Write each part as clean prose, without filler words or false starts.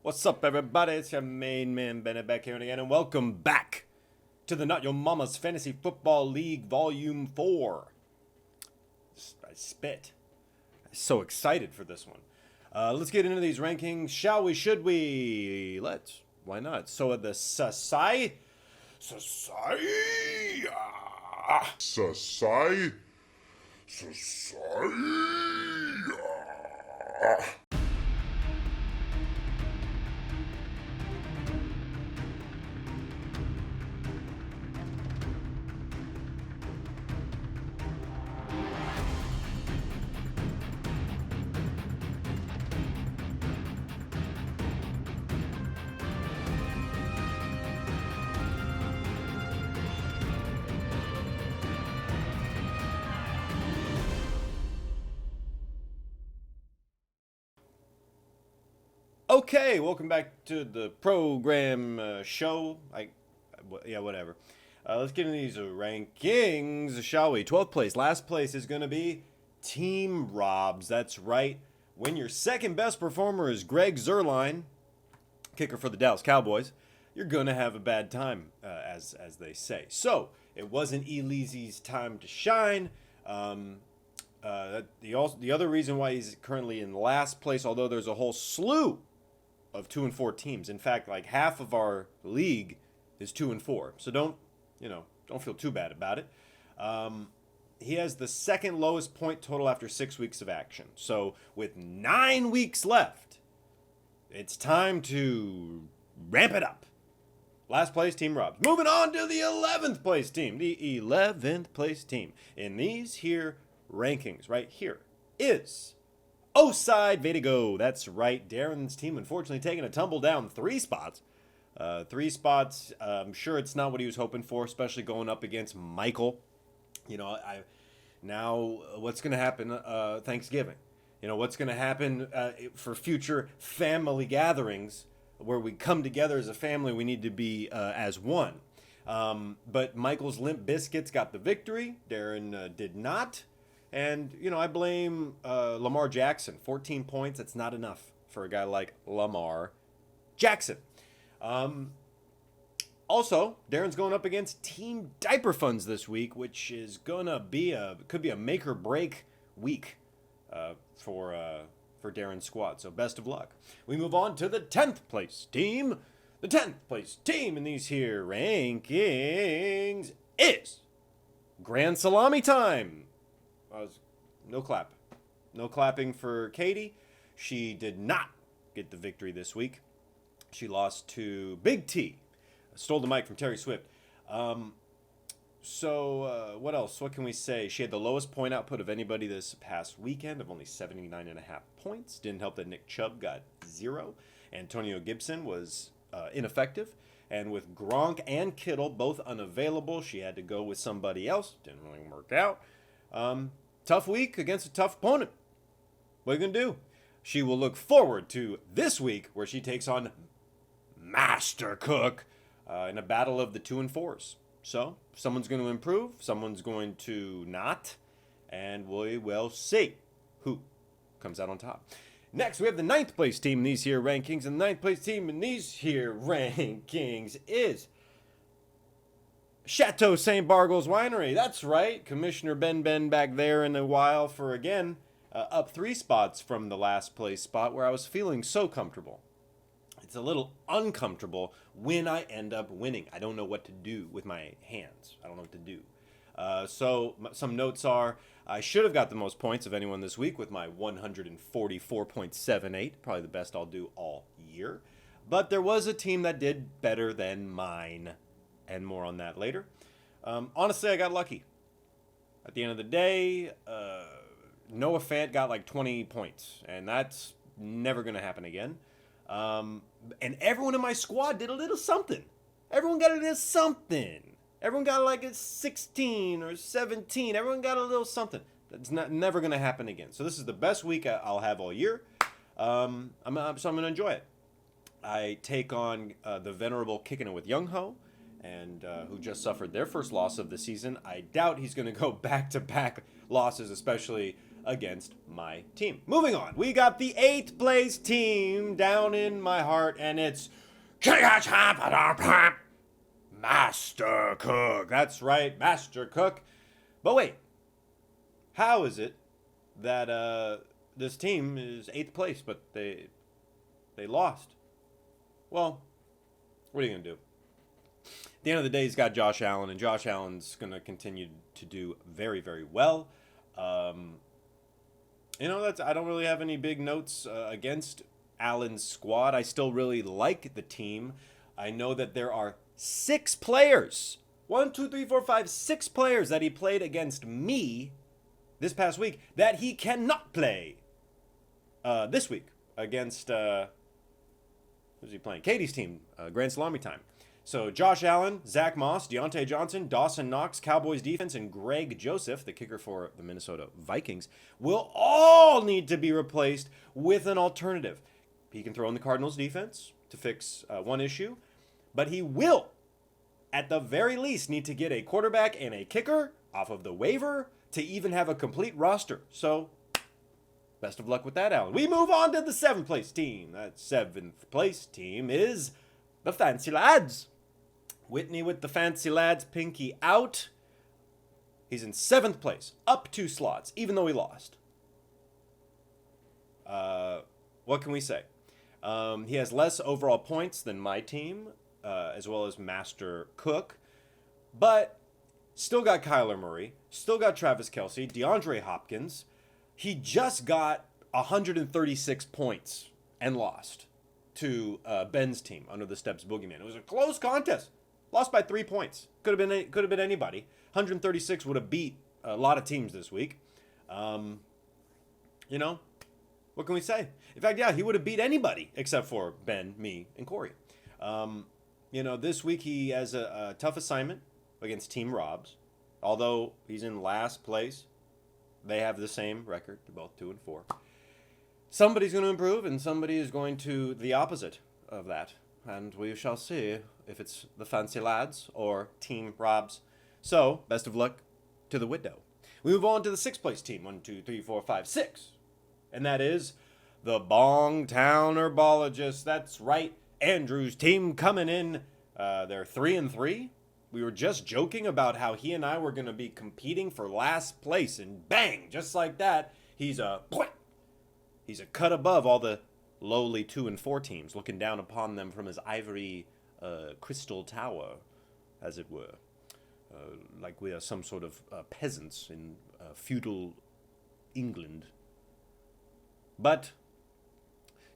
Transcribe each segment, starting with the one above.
What's up, everybody? It's your main man, Bennett, back here again, and welcome back to the Not Your Mama's Fantasy Football League Volume 4. I spit. I'm so excited for this one. Let's get into these rankings, shall we? Should we? Let's. Why not? So the Society. Okay, welcome back to the program show. Whatever. Let's get into these rankings, shall we? 12th place. Last place is going to be Team Robs. That's right. When your second best performer is Greg Zuerlein, kicker for the Dallas Cowboys, you're going to have a bad time, as they say. So, it wasn't Elise's time to shine. The other reason why he's currently in last place, although there's a whole slew of 2 and 4 teams. In fact, like half of our league is 2 and 4. So don't feel too bad about it. He has the second lowest point total after 6 weeks of action. So with 9 weeks left, it's time to ramp it up. Last place, Team Robs. Moving on to the 11th place team. The 11th place team in these here rankings right here is O-Side Vatigo. That's right. Darren's team unfortunately taking a tumble down 3 spots. 3 spots. I'm sure it's not what he was hoping for, especially going up against Michael. Now what's going to happen Thanksgiving? What's going to happen for future family gatherings where we come together as a family? We need to be as one. But Michael's Limp Biscuits got the victory. Darren did not. And, I blame Lamar Jackson. 14 points, that's not enough for a guy like Lamar Jackson. Also, Darren's going up against Team Diaper Funds this week, which is gonna be could be a make or break week for Darren's squad. So best of luck. We move on to the 10th place team. The 10th place team in these here rankings is Grand Salami Time. No clapping for Katie. She did not get the victory this week. She lost to Big T. Stole the mic from Terry Swift. What else? What can we say? She had the lowest point output of anybody this past weekend of only 79.5 points. Didn't help that Nick Chubb got 0. Antonio Gibson was ineffective. And with Gronk and Kittle both unavailable, she had to go with somebody else. Didn't really work out. Tough week against a tough opponent. What are you going to do? She will look forward to this week where she takes on Master Cook in a battle of the 2 and 4s. So, someone's going to improve, someone's going to not, and we will see who comes out on top. Next, we have the 9th place team in these here rankings, and the 9th place team in these here rankings is Chateau St. Bargles Winery. That's right. Commissioner Ben back there in a while for, again, up 3 spots from the last place spot where I was feeling so comfortable. It's a little uncomfortable when I end up winning. I don't know what to do with my hands. I don't know what to do. So some notes are, I should have got the most points of anyone this week with my 144.78. Probably the best I'll do all year. But there was a team that did better than mine. And more on that later. Honestly, I got lucky. At the end of the day, Noah Fant got like 20 points. And that's never going to happen again. And everyone in my squad did a little something. Everyone got a little something. Everyone got like a 16 or 17. Everyone got a little something. That's never going to happen again. So this is the best week I'll have all year. So I'm going to enjoy it. I take on the venerable Kickin with Younghoe. And who just suffered their first loss of the season. I doubt he's going to go back-to-back losses, especially against my team. Moving on, we got the 8th place team down in my heart, and it's Master Cook. That's right, Master Cook. But wait, how is it that this team is 8th place, but they lost? Well, what are you going to do? At the end of the day, he's got Josh Allen, and Josh Allen's going to continue to do very, very well. I don't really have any big notes against Allen's squad. I still really like the team. I know that there are 6 players, 6 players that he played against me this past week that he cannot play this week against, who's he playing? Katie's team, Grand Salami time. So Josh Allen, Zach Moss, Deontay Johnson, Dawson Knox, Cowboys defense, and Greg Joseph, the kicker for the Minnesota Vikings, will all need to be replaced with an alternative. He can throw in the Cardinals defense to fix one issue, but he will, at the very least, need to get a quarterback and a kicker off of the waiver to even have a complete roster. So, best of luck with that, Allen. We move on to the 7th place team. That 7th place team is the Fancy Lads. Whitney with the Fancy Lads, pinky out. He's in 7th place, up 2 slots, even though he lost. What can we say? He has less overall points than my team, as well as Master Cook, but still got Kyler Murray, still got Travis Kelce, DeAndre Hopkins. He just got 136 points and lost to Ben's team under the Steps Boogeyman. It was a close contest. Lost by 3 points. Could have been anybody. 136 would have beat a lot of teams this week. What can we say? In fact, yeah, he would have beat anybody except for Ben, me, and Corey. This week he has a tough assignment against Team Robs. Although he's in last place, they have the same record. They're both 2-4. Somebody's going to improve, and somebody is going to the opposite of that. And we shall see if it's the Fancy Lads or Team Robs. So, best of luck to the widow. We move on to the 6th place team. 1, 2, 3, 4, 5, 6. And that is the Bongtown Herbologists. That's right. Andrew's team coming in. They're 3-3. We were just joking about how he and I were going to be competing for last place. And bang, just like that, he's a cut above all the lowly 2-4 teams, looking down upon them from his ivory crystal tower, as it were. Like we are some sort of peasants in feudal England. But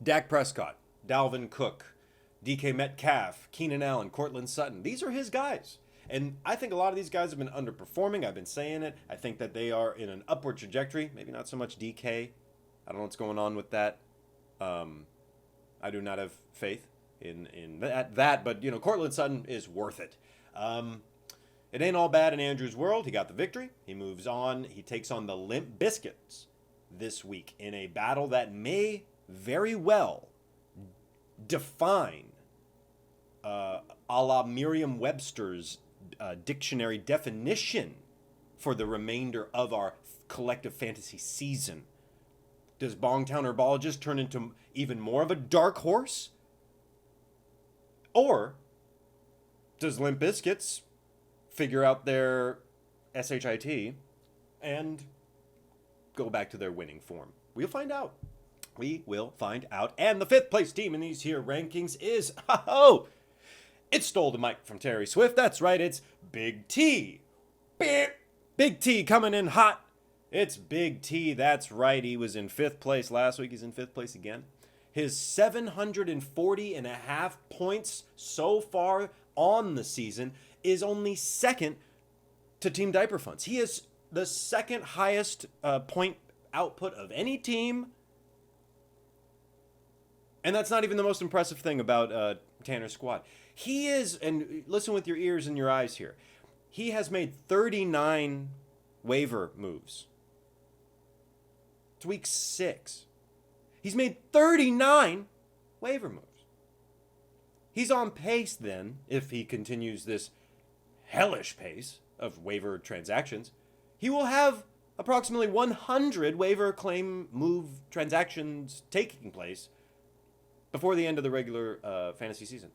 Dak Prescott, Dalvin Cook, DK Metcalf, Keenan Allen, Cortland Sutton, these are his guys. And I think a lot of these guys have been underperforming. I've been saying it. I think that they are in an upward trajectory. Maybe not so much DK. I don't know what's going on with that. I do not have faith in that, but Cortland Sutton is worth it. It ain't all bad in Andrew's world. He got the victory. He moves on. He takes on the Limp Biscuits this week in a battle that may very well define a la Merriam-Webster's dictionary definition for the remainder of our collective fantasy season. Does Bongtown Herbologists turn into even more of a dark horse? Or does Limp Biscuits figure out their SHIT and go back to their winning form? We'll find out. We will find out. And the 5th place team in these here rankings is, it's StoleDaMike from Terry Swift. That's right, it's Big T. Big T coming in hot. It's Big T, that's right. He was in 5th place last week. He's in 5th place again. His 740.5 points so far on the season is only 2nd to Team Diaper Funds. He is the 2nd highest point output of any team. And that's not even the most impressive thing about Tanner's squad. He is, and listen with your ears and your eyes here, he has made 39 waiver moves. It's week 6. He's made 39 waiver moves. He's on pace then, if he continues this hellish pace of waiver transactions. He will have approximately 100 waiver claim move transactions taking place before the end of the regular fantasy season.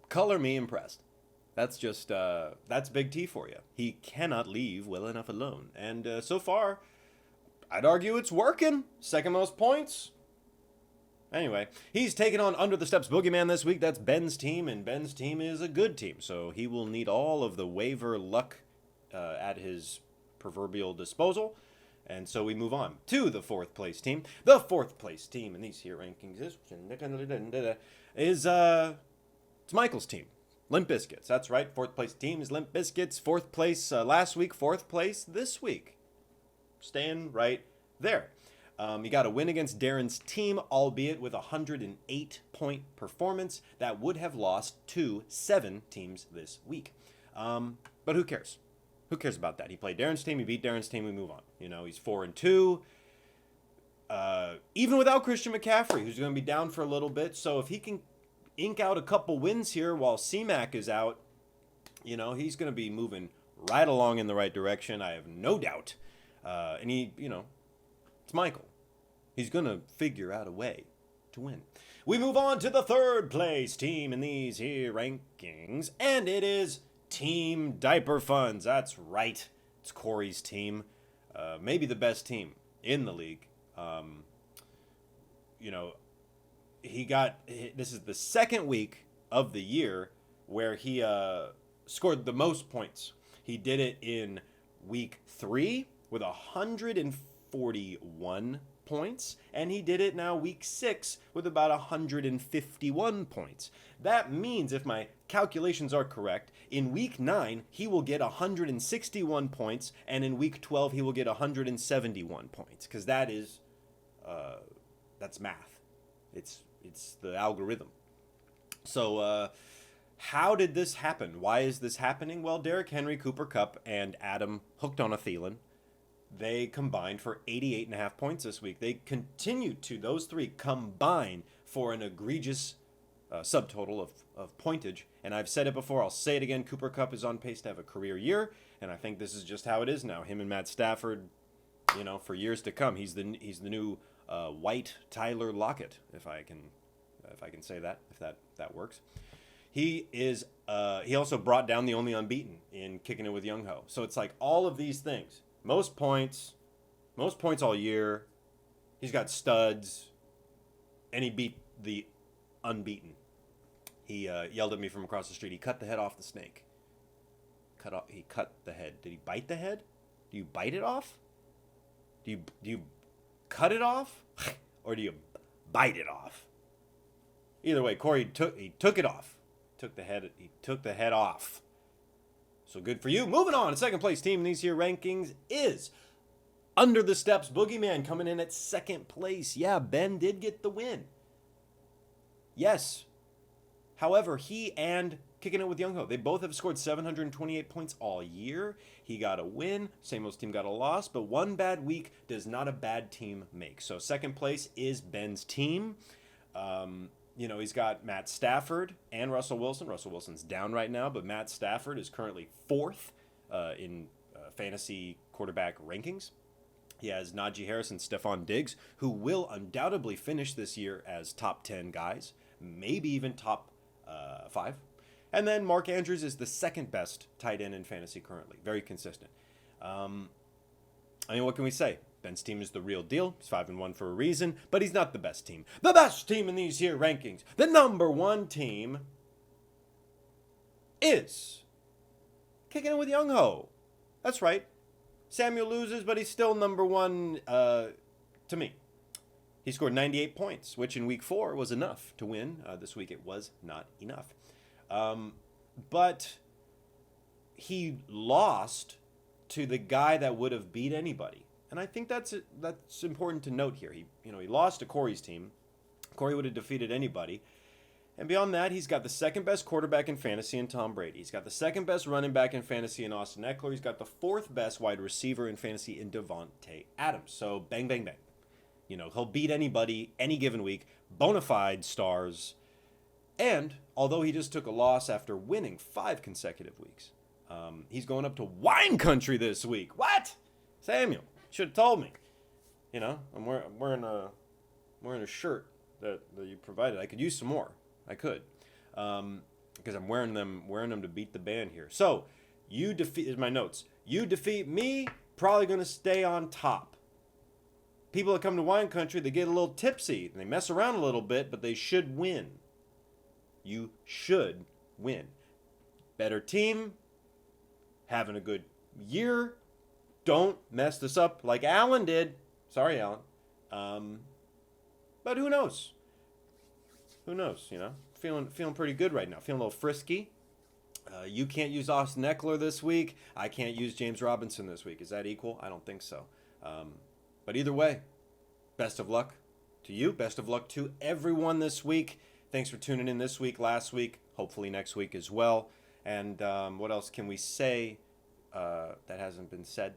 Color me impressed. That's just, that's Big T for you. He cannot leave well enough alone. And so far, I'd argue it's working. Second most points. Anyway, he's taken on Under the Steps Boogeyman this week. That's Ben's team, and Ben's team is a good team. So he will need all of the waiver luck at his proverbial disposal. And so we move on to the fourth place team. The fourth place team in these here rankings is it's Michael's team, Limp Biscuits. That's right, fourth place team is Limp Biscuits. Fourth place last week, fourth place this week. Staying right there. You got a win against Darren's team, albeit with a 108-point performance that would have lost to 7 teams this week. But who cares? Who cares about that? He played Darren's team, he beat Darren's team, we move on. You know, he's 4-2. Even without Christian McCaffrey, who's going to be down for a little bit. So if he can ink out a couple wins here while C-Mac is out, you know, he's going to be moving right along in the right direction. I have no doubt. And he, you know, it's Michael. He's going to figure out a way to win. We move on to the third place team in these here rankings, and it is Team Diaper Funds. That's right. It's Corey's team. Maybe the best team in the league. You know, this is the second week of the year where he scored the most points. He did it in week 3 with 141 points, and he did it now week 6 with about 151 points. That means, if my calculations are correct, in week 9 he will get 161 points, and in week 12 he will get 171 points, because that is that's math. It's the algorithm. So how did this happen? Why is this happening? Well, Derrick Henry, Cooper Kupp, and Adam hooked on a Thielen, they combined for 88.5 points this week. They continue to, those three combine for an egregious subtotal of pointage. And I've said it before, I'll say it again, Cooper Kupp is on pace to have a career year, and I think this is just how it is now. Him and Matt Stafford, you know, for years to come. He's the new white Tyler Lockett, if I can say that, if that works. He is he also brought down the only unbeaten in Kickin' It with Younghoe. So it's like all of these things. Most points all year. He's got studs, and he beat the unbeaten. He yelled at me from across the street. He cut the head off the snake. He cut the head. Did he bite the head? Do you bite it off? Do you cut it off, or do you bite it off? Either way, Corey took it off. He took the head off. So good for you. Moving on, second place team in these here rankings is Under the Steps Boogeyman, coming in at second place. Yeah, Ben did get the win. Yes. However, he and Kicking It with Younghoe, they both have scored 728 points all year. He got a win. Samuel's team got a loss, but one bad week does not a bad team make. So second place is Ben's team. You know, he's got Matt Stafford and Russell Wilson. Russell Wilson's down right now, but Matt Stafford is currently 4th in fantasy quarterback rankings. He has Najee Harris and Stephon Diggs, who will undoubtedly finish this year as top 10 guys, maybe even top 5. And then Mark Andrews is the second best tight end in fantasy currently. Very consistent. I mean, what can we say? Ben's team is the real deal. He's 5-1 for a reason, but he's not the best team. The best team in these here rankings, the number 1 team, is Kicking It with Younghoe. That's right. Samuel loses, but he's still number 1 to me. He scored 98 points, which in week 4 was enough to win. This week it was not enough. But he lost to the guy that would have beat anybody. And I think that's important to note here. He lost to Corey's team. Corey would have defeated anybody. And beyond that, he's got the second best quarterback in fantasy in Tom Brady. He's got the second best running back in fantasy in Austin Eckler. He's got the 4th best wide receiver in fantasy in Devontae Adams. So bang, bang, bang. You know, he'll beat anybody any given week. Bona fide stars. And although he just took a loss after winning 5 consecutive weeks, he's going up to wine country this week. What? Samuel, should have told me. You know, I'm wearing a shirt that you provided. I could use some more. I could, because I'm wearing them to beat the band here. So you defeat. Is my notes. You defeat me. Probably gonna stay on top. People that come to wine country, they get a little tipsy. They mess around a little bit, but they should win. You should win. Better team. Having a good year. Don't mess this up like Alan did. Sorry, Alan. But who knows? Who knows, you know? Feeling pretty good right now. Feeling a little frisky. You can't use Austin Eckler this week. I can't use James Robinson this week. Is that equal? I don't think so. But either way, best of luck to you. Best of luck to everyone this week. Thanks for tuning in this week, last week, hopefully next week as well. And what else can we say that hasn't been said?